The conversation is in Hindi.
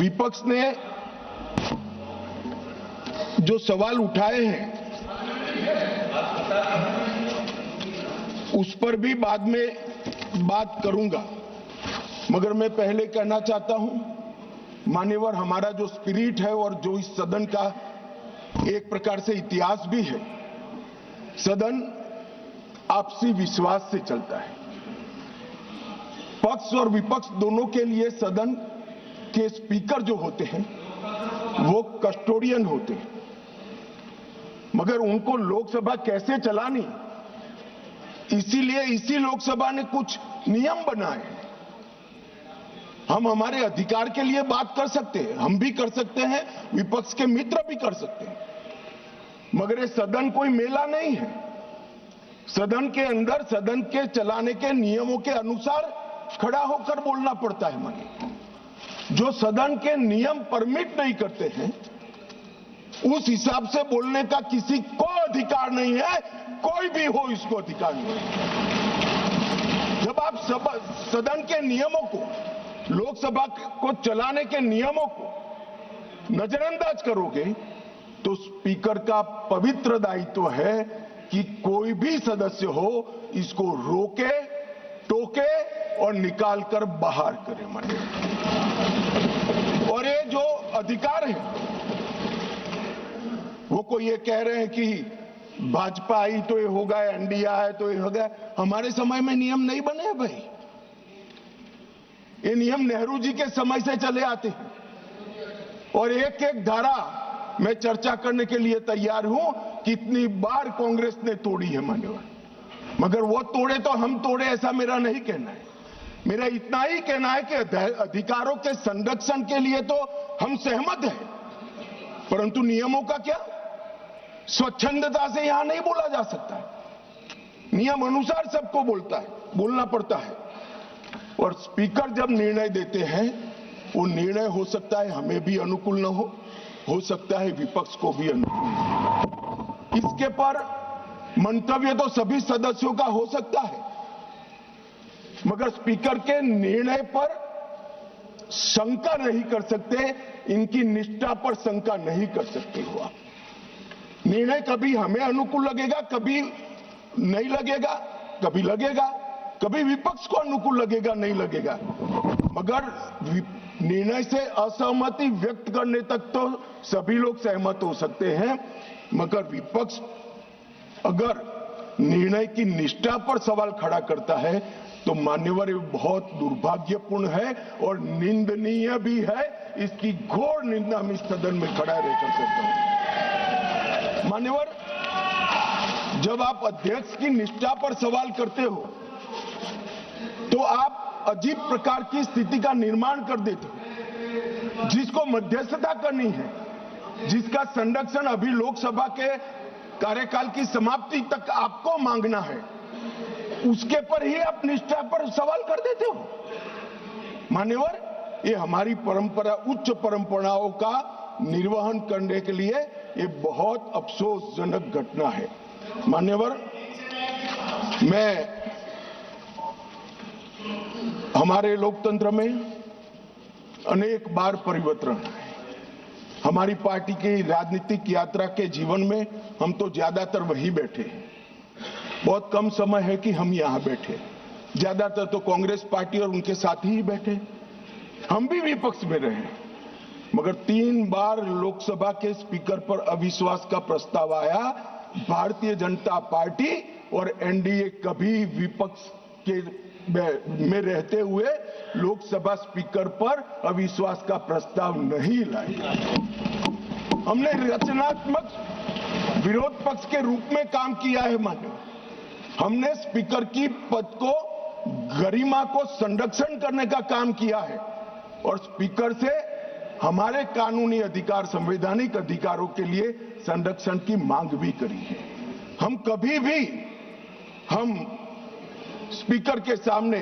विपक्ष ने जो सवाल उठाए हैं उस पर भी बाद में बात करूंगा, मगर मैं पहले कहना चाहता हूं मान्यवर, हमारा जो स्पिरिट है और जो इस सदन का एक प्रकार से इतिहास भी है, सदन आपसी विश्वास से चलता है। पक्ष और विपक्ष दोनों के लिए सदन के स्पीकर जो होते हैं वो कस्टोडियन होते हैं, मगर उनको लोकसभा कैसे चलानी, इसीलिए इसी लोकसभा ने कुछ नियम बनाए हैं। हम हमारे अधिकार के लिए बात कर सकते हैं, हम भी कर सकते हैं, विपक्ष के मित्र भी कर सकते हैं, मगर ये सदन कोई मेला नहीं है। सदन के अंदर सदन के चलाने के नियमों के अनुसार खड़ा होकर बोलना पड़ता है। मानिए जो सदन के नियम परमिट नहीं करते हैं उस हिसाब से बोलने का किसी को अधिकार नहीं है, कोई भी हो इसको अधिकार नहीं है। जब आप सदन के नियमों को, लोकसभा को चलाने के नियमों को नजरअंदाज करोगे तो स्पीकर का पवित्र दायित्व है कि कोई भी सदस्य हो इसको रोके, टोके और निकाल कर बाहर करे। माने और ये जो अधिकार है वो कोई ये कह रहे हैं कि भाजपा आई तो ये होगा, एनडीए है तो ये होगा। हमारे समय में नियम नहीं बने हैं भाई, ये नियम नेहरू जी के समय से चले आते हैं और एक एक धारा मैं चर्चा करने के लिए तैयार हूं, कितनी बार कांग्रेस ने तोड़ी है मान्यवर, मगर वो तोड़े तो हम तोड़े ऐसा मेरा नहीं कहना है। मेरा इतना ही कहना है कि अधिकारों के संरक्षण के लिए तो हम सहमत हैं, परंतु नियमों का क्या, स्वच्छंदता से यहां नहीं बोला जा सकता है। नियम अनुसार सबको बोलना पड़ता है। और स्पीकर जब निर्णय देते हैं वो निर्णय हो सकता है हमें भी अनुकूल न हो सकता है विपक्ष को भी अनुकूल न हो। इसके पर मंतव्य तो सभी सदस्यों का हो सकता है, मगर स्पीकर के निर्णय पर शंका नहीं कर सकते, इनकी निष्ठा पर शंका नहीं कर सकते हो आप। निर्णय कभी हमें अनुकूल लगेगा, कभी नहीं लगेगा, कभी लगेगा, कभी विपक्ष को अनुकूल लगेगा, नहीं लगेगा, मगर निर्णय से असहमति व्यक्त करने तक तो सभी लोग सहमत हो सकते हैं। मगर विपक्ष अगर निर्णय की निष्ठा पर सवाल खड़ा करता है तो मान्यवर ये बहुत दुर्भाग्यपूर्ण है और निंदनीय भी है। इसकी घोर निंदा मैं इस सदन में खड़ा रह कर सकता हूं। मान्यवर, जब आप अध्यक्ष की निष्ठा पर सवाल करते हो तो आप अजीब प्रकार की स्थिति का निर्माण कर देते हो। जिसको मध्यस्थता करनी है, जिसका संरक्षण अभी लोकसभा के कार्यकाल की समाप्ति तक आपको मांगना है, उसके पर ही आप निष्ठा पर सवाल कर देते हो। मान्यवर, ये हमारी परंपरा, उच्च परंपराओं का निर्वहन करने के लिए ये बहुत अफसोसजनक घटना है। मान्यवर, मैं हमारे लोकतंत्र में अनेक बार परिवर्तन है। हमारी पार्टी की राजनीतिक यात्रा के जीवन में हम तो ज्यादातर वहीं बैठे हैं, बहुत कम समय है कि हम यहां बैठे, ज्यादातर तो कांग्रेस पार्टी और उनके साथी ही बैठे, हम भी विपक्ष में रहे, मगर 3 बार लोकसभा के स्पीकर पर अविश्वास का प्रस्ताव आया। भारतीय जनता पार्टी और एनडीए कभी विपक्ष के में रहते हुए लोकसभा स्पीकर पर अविश्वास का प्रस्ताव नहीं लाए। हमने रचनात्मक विरोध पक्ष के रूप में काम किया है। मान्य, हमने स्पीकर की पद को, गरिमा को संरक्षण करने का काम किया है और स्पीकर से हमारे कानूनी अधिकार, संवैधानिक अधिकारों के लिए संरक्षण की मांग भी करी है। हम कभी भी स्पीकर के सामने